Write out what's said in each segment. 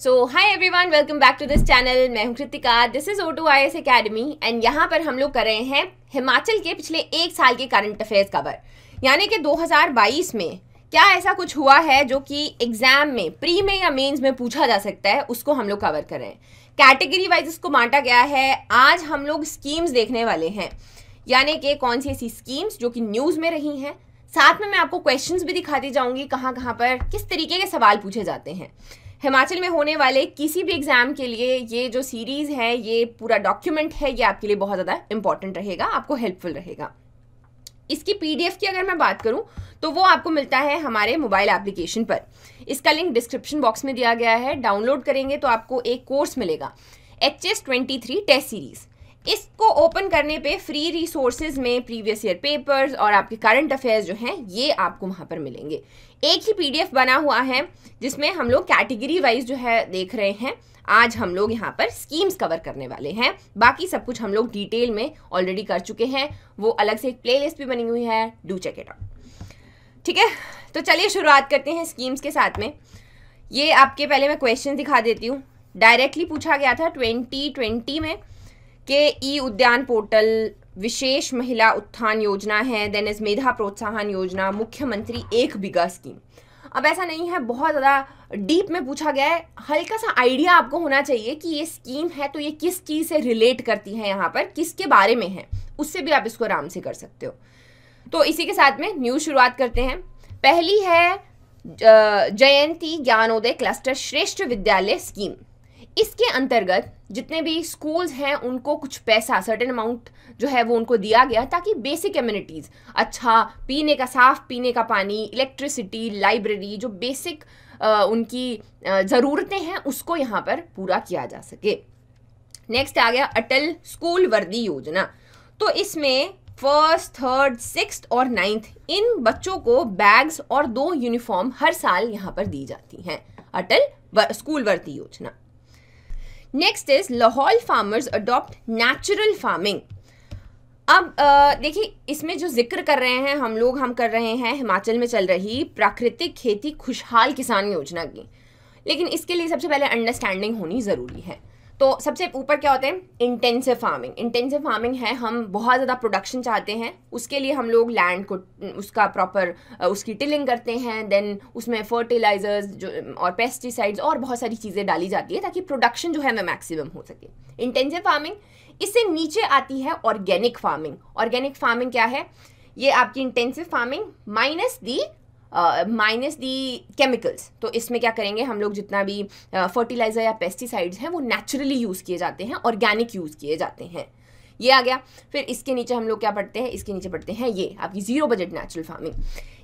So hi everyone, welcome back to this channel. मैं हूं Kritika, this is O2 IAS academy and यहाँ पर हम लोग कर रहे हैं हिमाचल के पिछले एक साल के करंट अफेयर्स कवर। यानी कि 2022 में क्या ऐसा कुछ हुआ है जो कि एग्जाम में, प्री में या मेंस में पूछा जा सकता है, उसको हम लोग कवर कर रहे हैं। कैटेगरी वाइज इसको बांटा गया है। आज हम लोग स्कीम्स देखने वाले हैं, यानी कि कौन सी ऐसी स्कीम्स जो कि न्यूज़ में रही हैं। साथ में मैं आपको क्वेश्चंस भी दिखाती जाऊंगी, कहाँ कहाँ पर किस तरीके के सवाल पूछे जाते हैं। हिमाचल में होने वाले किसी भी एग्जाम के लिए ये जो सीरीज है, ये पूरा डॉक्यूमेंट है, ये आपके लिए बहुत ज़्यादा इंपॉर्टेंट रहेगा, आपको हेल्पफुल रहेगा। इसकी PDF की अगर मैं बात करूं तो वो आपको मिलता है हमारे मोबाइल एप्लीकेशन पर। इसका लिंक डिस्क्रिप्शन बॉक्स में दिया गया है। डाउनलोड करेंगे तो आपको एक कोर्स मिलेगा, HS23 टेस्ट सीरीज। इसको ओपन करने पे फ्री रिसोर्सेज में प्रीवियस ईयर पेपर्स और आपके करंट अफेयर्स जो हैं ये आपको वहाँ पर मिलेंगे। एक ही PDF बना हुआ है जिसमें हम लोग कैटेगरी वाइज जो है देख रहे हैं। आज हम लोग यहाँ पर स्कीम्स कवर करने वाले हैं, बाकी सब कुछ हम लोग डिटेल में ऑलरेडी कर चुके हैं। वो अलग से एक प्लेलिस्ट भी बनी हुई है, डू चेक इट आउट। ठीक है, तो चलिए शुरुआत करते हैं स्कीम्स के साथ में। ये आपके पहले मैं क्वेश्चन दिखा देती हूँ। डायरेक्टली पूछा गया था 2020 में कि ई उद्यान पोर्टल, विशेष महिला उत्थान योजना है, देन इज मेधा प्रोत्साहन योजना, मुख्यमंत्री 1 बीघा स्कीम। अब ऐसा नहीं है बहुत ज़्यादा डीप में पूछा गया है, हल्का सा आइडिया आपको होना चाहिए कि ये स्कीम है तो ये किस चीज़ से रिलेट करती है, यहाँ पर किसके बारे में है, उससे भी आप इसको आराम से कर सकते हो। तो इसी के साथ में न्यूज़ शुरुआत करते हैं। पहली है जयंती ज्ञानोदय क्लस्टर श्रेष्ठ विद्यालय स्कीम। इसके अंतर्गत जितने भी स्कूल्स हैं उनको कुछ पैसा, सर्टेन अमाउंट जो है वो उनको दिया गया ताकि बेसिक एमिनिटीज़, अच्छा पीने का, साफ पीने का पानी, इलेक्ट्रिसिटी, लाइब्रेरी, जो बेसिक उनकी ज़रूरतें हैं उसको यहाँ पर पूरा किया जा सके। नेक्स्ट आ गया अटल स्कूल वर्दी योजना। तो इसमें 1st, 3rd, 6th और 9th इन बच्चों को बैग्स और 2 यूनिफॉर्म हर साल यहाँ पर दी जाती हैं। अटल स्कूल वर्दी योजना। Next is Lahaul farmers adopt natural farming. अब देखिए, इसमें जो जिक्र कर रहे हैं हम कर रहे हैं हिमाचल में चल रही प्राकृतिक खेती खुशहाल किसान योजना की। लेकिन इसके लिए सबसे पहले अंडरस्टैंडिंग होनी ज़रूरी है। तो सबसे ऊपर क्या होता है, इंटेंसिव फार्मिंग। इंटेंसिव फार्मिंग है, हम बहुत ज़्यादा प्रोडक्शन चाहते हैं, उसके लिए हम लोग लैंड को उसका प्रॉपर उसकी टिलिंग करते हैं, देन उसमें फर्टिलाइजर्स जो और पेस्टिसाइड्स और बहुत सारी चीज़ें डाली जाती है ताकि प्रोडक्शन जो है वह मैक्सिमम हो सके। Intensive farming. इससे नीचे आती है ऑर्गेनिक फार्मिंग। ऑर्गेनिक फार्मिंग क्या है, ये आपकी इंटेंसिव फार्मिंग माइनस दी केमिकल्स। तो इसमें क्या करेंगे हम लोग, जितना भी फर्टिलाइजर या पेस्टिसाइड्स हैं वो नेचुरली यूज़ किए जाते हैं, ऑर्गेनिक यूज़ किए जाते हैं। ये आ गया। फिर इसके नीचे हम लोग क्या पढ़ते हैं, इसके नीचे पढ़ते हैं ये आपकी जीरो बजट नेचुरल फार्मिंग।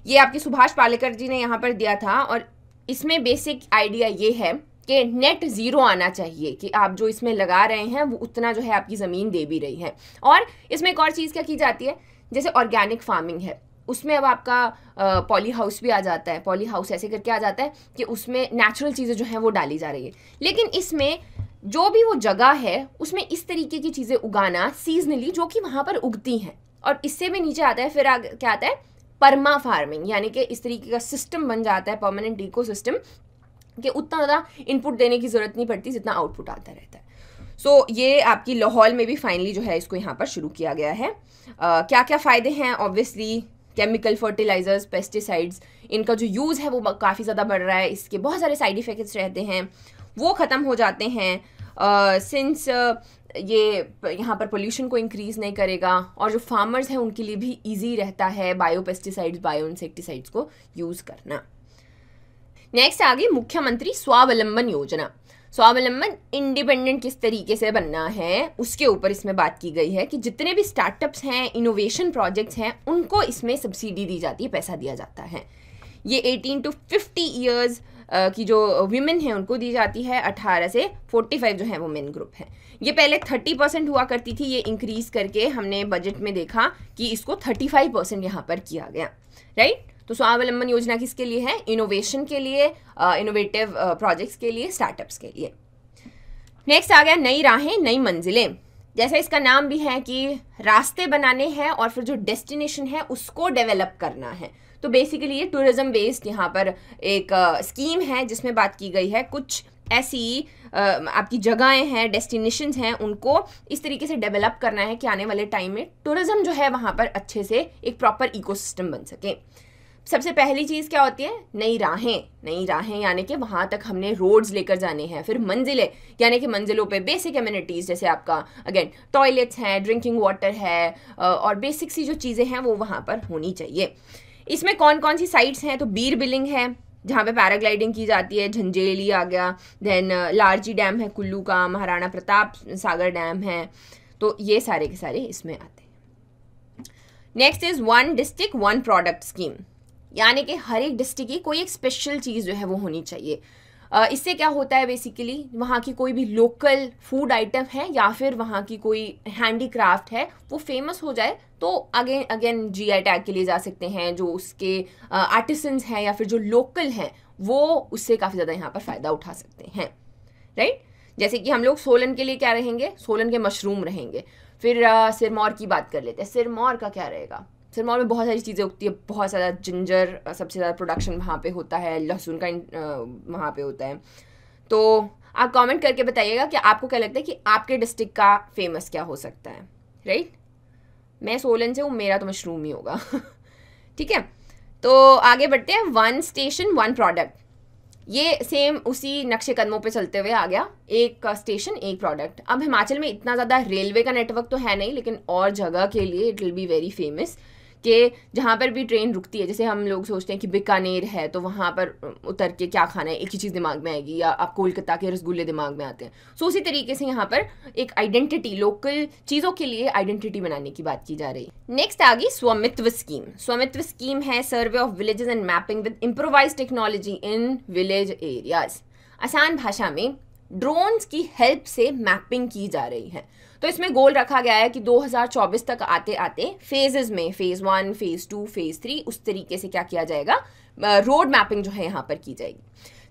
ये आपके सुभाष पालेकर जी ने यहाँ पर दिया था और इसमें बेसिक आइडिया ये है कि नेट ज़ीरो आना चाहिए, कि आप जो इसमें लगा रहे हैं वो उतना जो है आपकी ज़मीन दे भी रही है। और इसमें एक और चीज़ क्या की जाती है, जैसे ऑर्गेनिक फार्मिंग है उसमें अब आपका पॉली हाउस भी आ जाता है। पॉली हाउस ऐसे करके आ जाता है कि उसमें नेचुरल चीज़ें जो हैं वो डाली जा रही है। लेकिन इसमें जो भी वो जगह है उसमें इस तरीके की चीज़ें उगाना सीजनली, जो कि वहाँ पर उगती हैं। और इससे भी नीचे आता है, फिर क्या आता है, परमा फार्मिंग, यानी कि इस तरीके का सिस्टम बन जाता है, परमानेंट इको सिस्टम, कि उतना ज़्यादा इनपुट देने की ज़रूरत नहीं पड़ती जितना आउटपुट आता रहता है। सो ये आपकी लाहौल में भी फाइनली जो है इसको यहाँ पर शुरू किया गया है। क्या क्या फ़ायदे हैं, ऑब्वियसली केमिकल फर्टिलाइजर्स, पेस्टिसाइड्स, इनका जो यूज़ है वो काफ़ी ज़्यादा बढ़ रहा है। इसके बहुत सारे साइड इफ़ेक्ट्स रहते हैं, वो ख़त्म हो जाते हैं सिंस ये यहाँ पर पोल्यूशन को इंक्रीज़ नहीं करेगा और जो फार्मर्स हैं उनके लिए भी ईजी रहता है बायो पेस्टिसाइड्स, बायो इंसेक्टिसाइड्स को यूज़ करना। नेक्स्ट आ गई मुख्यमंत्री स्वावलंबन योजना। स्वावलंबन इंडिपेंडेंट किस तरीके से बनना है उसके ऊपर इसमें बात की गई है कि जितने भी स्टार्टअप्स हैं, इनोवेशन प्रोजेक्ट्स हैं, उनको इसमें सब्सिडी दी जाती है, पैसा दिया जाता है। ये 18 to 50 ईयर्स की जो विमेन हैं उनको दी जाती है, 18 से 45 जो है वो मेन ग्रुप है। ये पहले 30% हुआ करती थी, ये इंक्रीज़ करके हमने बजट में देखा कि इसको 35% यहाँ पर किया गया, राइट। तो स्वावलंबन योजना किसके लिए है, इनोवेशन के लिए, इनोवेटिव प्रोजेक्ट्स के लिए, स्टार्टअप्स के लिए। नेक्स्ट आ गया नई राहें नई मंजिलें। जैसा इसका नाम भी है कि रास्ते बनाने हैं और फिर जो डेस्टिनेशन है उसको डेवलप करना है। तो बेसिकली ये टूरिज्म बेस्ड यहाँ पर एक स्कीम है जिसमें बात की गई है कुछ ऐसी आपकी जगहें हैं, डेस्टिनेशंस हैं, उनको इस तरीके से डेवलप करना है कि आने वाले टाइम में टूरिज्म जो है वहाँ पर अच्छे से एक प्रॉपर इकोसिस्टम बन सके। सबसे पहली चीज़ क्या होती है? नई राहें यानी कि वहाँ तक हमने रोड्स लेकर जाने हैं। फिर मंजिलें यानी कि मंजिलों पे बेसिक एमिनिटीज़ जैसे आपका अगेन टॉयलेट्स हैं, ड्रिंकिंग वाटर है, और बेसिक सी जो चीज़ें हैं वो वहाँ पर होनी चाहिए। इसमें कौन कौन सी साइट्स हैं? तो बीर बिलिंग है जहाँ पे पैराग्लाइडिंग की जाती है, झंझेली आ गया, देन लारजी डैम है कुल्लू का, महाराणा प्रताप सागर डैम है, तो ये सारे के सारे इसमें आते हैं। Next is one district one product scheme, यानी कि हर एक डिस्ट्रिक्ट की कोई एक स्पेशल चीज़ जो है वो होनी चाहिए। इससे क्या होता है बेसिकली, वहाँ की कोई भी लोकल फूड आइटम है या फिर वहाँ की कोई हैंडीक्राफ्ट है वो फेमस हो जाए तो अगेन जीआई टैग के लिए जा सकते हैं। जो उसके आर्टिसंस हैं या फिर जो लोकल हैं वो उससे काफ़ी ज़्यादा यहाँ पर फ़ायदा उठा सकते हैं, राइट। जैसे कि हम लोग सोलन के लिए क्या रहेंगे? सोलन के मशरूम रहेंगे। फिर सिरमौर की बात कर लेते हैं। सिरमौर का क्या रहेगा? सिरमौर में बहुत सारी चीज़ें उगती है, बहुत ज़्यादा जिंजर सबसे ज़्यादा प्रोडक्शन वहाँ पे होता है, लहसुन का वहाँ पे होता है। तो आप कमेंट करके बताइएगा कि आपको क्या लगता है कि आपके डिस्ट्रिक्ट का फेमस क्या हो सकता है, राइट। मैं सोलन से हूँ, मेरा तो मशरूम ही होगा ठीक है। तो आगे बढ़ते हैं। वन स्टेशन वन प्रोडक्ट, ये सेम उसी नक्शे कदमों पे चलते हुए आ गया, एक स्टेशन एक प्रोडक्ट। अब हिमाचल में इतना ज़्यादा रेलवे का नेटवर्क तो है नहीं, लेकिन और जगह के लिए it will be very famous कि जहाँ पर भी ट्रेन रुकती है, जैसे हम लोग सोचते हैं कि बीकानेर है तो वहाँ पर उतर के क्या खाना है, एक ही चीज़ दिमाग में आएगी, या आप कोलकाता के रसगुल्ले दिमाग में आते हैं। सो उसी तरीके से यहाँ पर एक आइडेंटिटी, लोकल चीज़ों के लिए आइडेंटिटी बनाने की बात की जा रही है। नेक्स्ट आ गई स्वामित्व स्कीम। स्वामित्व स्कीम है survey of villages and mapping with improvise technology in village areas. आसान भाषा में ड्रोन्स की हेल्प से मैपिंग की जा रही है। तो इसमें गोल रखा गया है कि 2024 तक आते आते फेजेस में, फेज़ 1, फेज़ 2, फेज़ 3, उस तरीके से क्या किया जाएगा, रोड मैपिंग जो है यहाँ पर की जाएगी।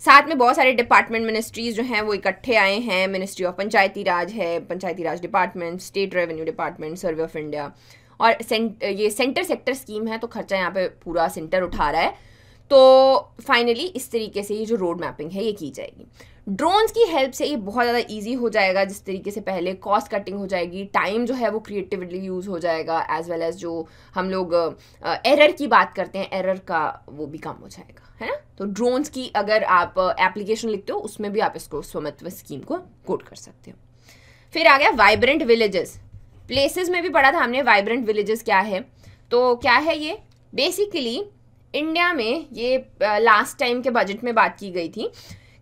साथ में बहुत सारे डिपार्टमेंट, मिनिस्ट्रीज जो हैं वो इकट्ठे आए हैं। मिनिस्ट्री ऑफ पंचायती राज है, panchayati raj department, state revenue department, survey of India, और ये सेंटर सेक्टर स्कीम है तो खर्चा यहाँ पे पूरा सेंटर उठा रहा है। तो फाइनली इस तरीके से ये जो रोड मैपिंग है ये की जाएगी। ड्रोन्स की हेल्प से ये बहुत ज़्यादा इजी हो जाएगा, जिस तरीके से पहले कॉस्ट कटिंग हो जाएगी, टाइम जो है वो क्रिएटिवली यूज़ हो जाएगा, एज वेल एज जो हम लोग एरर की बात करते हैं, एरर का वो भी कम हो जाएगा, है ना। तो ड्रोन्स की अगर आप एप्लीकेशन लिखते हो उसमें भी आप इसको स्वामित्व स्कीम को कोट कर सकते हो। फिर आ गया वाइब्रेंट विलेजेस। प्लेसेस में भी पढ़ा था हमने वाइब्रेंट विलेजेस क्या है। तो क्या है ये? बेसिकली इंडिया में ये लास्ट टाइम के बजट में बात की गई थी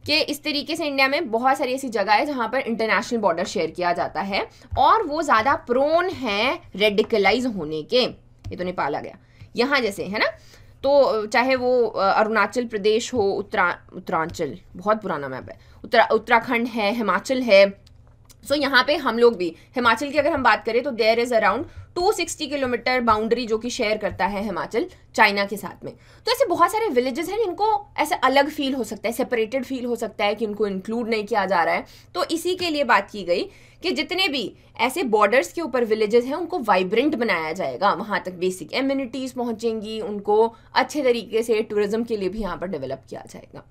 कि इस तरीके से इंडिया में बहुत सारी ऐसी जगह है जहाँ पर इंटरनेशनल बॉर्डर शेयर किया जाता है और वो ज़्यादा प्रोन है रेडिकलाइज होने के। ये तो नेपाल आ गया यहाँ जैसे, है ना। तो चाहे वो अरुणाचल प्रदेश हो, उत्तरांचल बहुत पुराना मैप है, उत्तराखंड है, हिमाचल है। सो यहाँ पे हम लोग भी हिमाचल की अगर हम बात करें तो there is around 260 kilometre boundary जो कि शेयर करता है हिमाचल चाइना के साथ में। तो ऐसे बहुत सारे विलेजेस हैं जिनको ऐसे अलग फील हो सकता है, सेपरेटेड फील हो सकता है कि उनको इंक्लूड नहीं किया जा रहा है। तो इसी के लिए बात की गई कि जितने भी ऐसे बॉर्डर्स के ऊपर विलेजेस हैं उनको वाइब्रेंट बनाया जाएगा, वहाँ तक बेसिक एमिनिटीज़ पहुँचेंगी, उनको अच्छे तरीके से टूरिज्म के लिए भी यहाँ पर डेवलप किया जाएगा,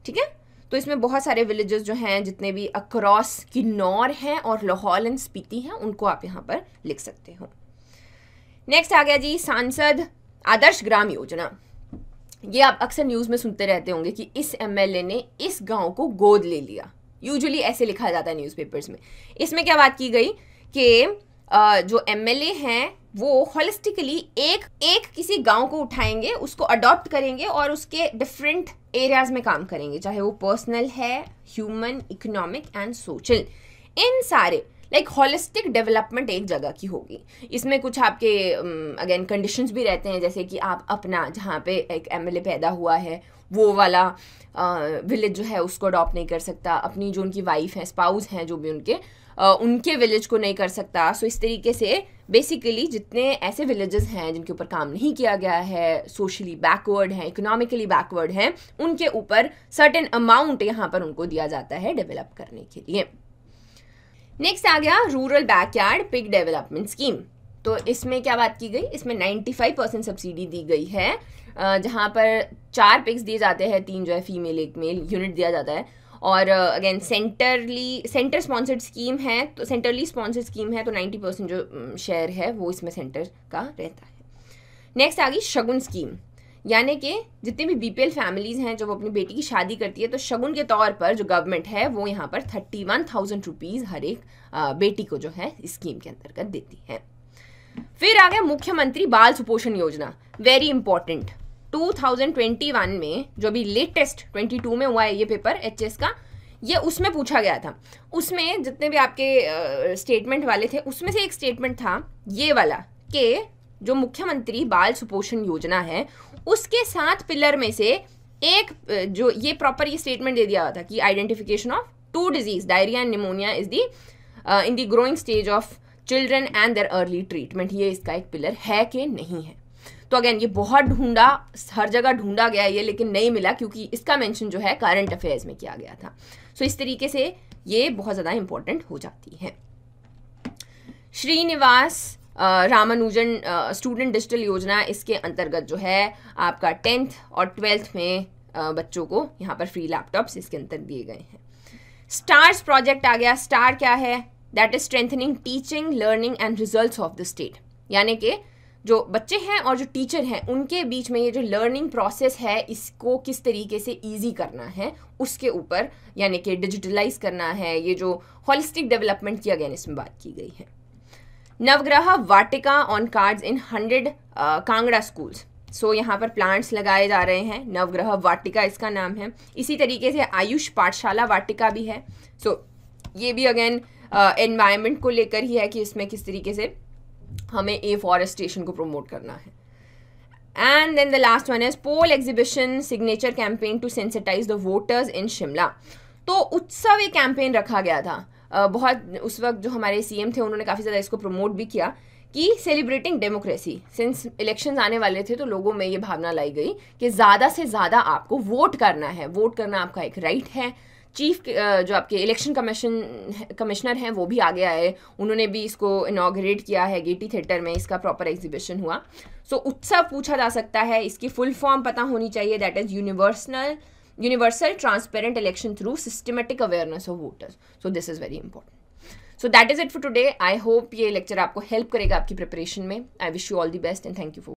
ठीक है। तो इसमें बहुत सारे विलेजेस जो हैं जितने भी अक्रॉस किन्नौर हैं और लाहौल एंड स्पीति हैं उनको आप यहाँ पर लिख सकते हो। नेक्स्ट आ गया जी सांसद आदर्श ग्राम योजना। ये आप अक्सर न्यूज़ में सुनते रहते होंगे कि इस एमएलए ने इस गांव को गोद ले लिया, यूजुअली ऐसे लिखा जाता है न्यूज़पेपर्स में। इसमें क्या बात की गई कि जो एमएलए हैं वो होलिस्टिकली एक किसी गांव को उठाएंगे, उसको अडॉप्ट करेंगे और उसके डिफरेंट एरियाज में काम करेंगे, चाहे वो पर्सनल है, ह्यूमन, इकोनॉमिक एंड सोशल, इन सारे लाइक होलिस्टिक डेवलपमेंट एक जगह की होगी। इसमें कुछ आपके अगेन कंडीशंस भी रहते हैं, जैसे कि आप अपना जहाँ पे एक एमएलए पैदा हुआ है वो वाला विलेज जो है उसको अडॉप्ट नहीं कर सकता, अपनी जो उनकी वाइफ है, स्पाउस हैं जो भी उनके विलेज को नहीं कर सकता। सो इस तरीके से बेसिकली जितने ऐसे विलेजेस हैं जिनके ऊपर काम नहीं किया गया है, सोशली बैकवर्ड हैं, इकोनॉमिकली बैकवर्ड हैं, उनके ऊपर सर्टेन अमाउंट यहाँ पर उनको दिया जाता है डेवलप करने के लिए। नेक्स्ट आ गया rural backyard pig development scheme. तो इसमें क्या बात की गई? इसमें 95% सब्सिडी दी गई है, जहाँ पर 4 पिग्स दिए जाते हैं, 3 जो है फीमेल 1 मेल यूनिट दिया जाता है, और अगेन सेंटर स्पॉन्सर्ड स्कीम है, तो सेंटरली स्पॉन्सर्ड स्कीम है, तो 90% जो शेयर है वो इसमें सेंटर का रहता है। नेक्स्ट आ गई शगुन स्कीम, यानी कि जितनी भी बीपीएल फैमिलीज़ हैं जब अपनी बेटी की शादी करती है तो शगुन के तौर पर जो गवर्नमेंट है वो यहाँ पर 31,000 रुपीज़ हर एक बेटी को जो है इस स्कीम के अंतर्गत देती है। फिर आ गया मुख्यमंत्री बाल सुपोषण योजना, वेरी इंपॉर्टेंट। 2021 में जो भी लेटेस्ट 22 में हुआ है ये पेपर एचएस का, ये उसमें पूछा गया था। उसमें जितने भी आपके स्टेटमेंट वाले थे उसमें से एक स्टेटमेंट था ये वाला कि जो मुख्यमंत्री बाल सुपोषण योजना है उसके 7 पिलर में से एक जो ये प्रॉपर ये स्टेटमेंट दे दिया था कि identification of 2 disease diarrhoea and pneumonia is the in the growing stage of children and their early treatment, ये इसका एक पिलर है कि नहीं है। तो अगेन ये बहुत ढूंढा, हर जगह ढूंढा गया ये, लेकिन नहीं मिला क्योंकि इसका मेंशन जो है करंट अफेयर्स में किया गया था। सो इस तरीके से ये बहुत ज़्यादा इंपॉर्टेंट हो जाती है। श्रीनिवास रामानुजन स्टूडेंट डिजिटल योजना, इसके अंतर्गत जो है आपका 10th और 12th में बच्चों को यहाँ पर फ्री लैपटॉप्स इसके अंदर दिए गए हैं। स्टार्स प्रोजेक्ट आ गया। स्टार क्या है? That is strengthening teaching learning and results of the state, यानी कि जो बच्चे हैं और जो टीचर हैं उनके बीच में ये जो लर्निंग प्रोसेस है इसको किस तरीके से इजी करना है उसके ऊपर, यानी कि डिजिटलाइज करना है। ये जो होलिस्टिक डेवलपमेंट की अगेन इसमें बात की गई है। Navagraha Vatika on cards in 100 Kangra schools, so यहाँ पर प्लांट्स लगाए जा रहे हैं। नवग्रह वाटिका इसका नाम है। इसी तरीके से आयुष पाठशाला वाटिका भी है। सो ये भी अगेन एनवायरनमेंट को लेकर ही है कि इसमें किस तरीके से हमें एफॉरेस्टेशन को प्रमोट करना है। And then the last one is poll exhibition signature campaign to sensitise the voters in Shimla. तो उत्सव एक कैंपेन रखा गया था, बहुत उस वक्त जो हमारे सीएम थे उन्होंने काफ़ी ज़्यादा इसको प्रमोट भी किया कि सेलिब्रेटिंग डेमोक्रेसी, सिंस इलेक्शंस आने वाले थे तो लोगों में ये भावना लाई गई कि ज़्यादा से ज़्यादा आपको वोट करना है, वोट करना आपका एक राइट है। चीफ जो आपके इलेक्शन कमिश्नर हैं वो भी आगे आए, उन्होंने भी इसको इनॉग्रेट किया है गेटी थिएटर में, इसका प्रॉपर एग्जीबिशन हुआ। सो उत्सव पूछा जा सकता है, इसकी फुल फॉर्म पता होनी चाहिए, that is universal transparent election through systematic awareness of voters. So this is very important. So that is it for today. I hope ये लेक्चर आपको हेल्प करेगा आपकी प्रिपरेशन में। I wish you all the best and thank you for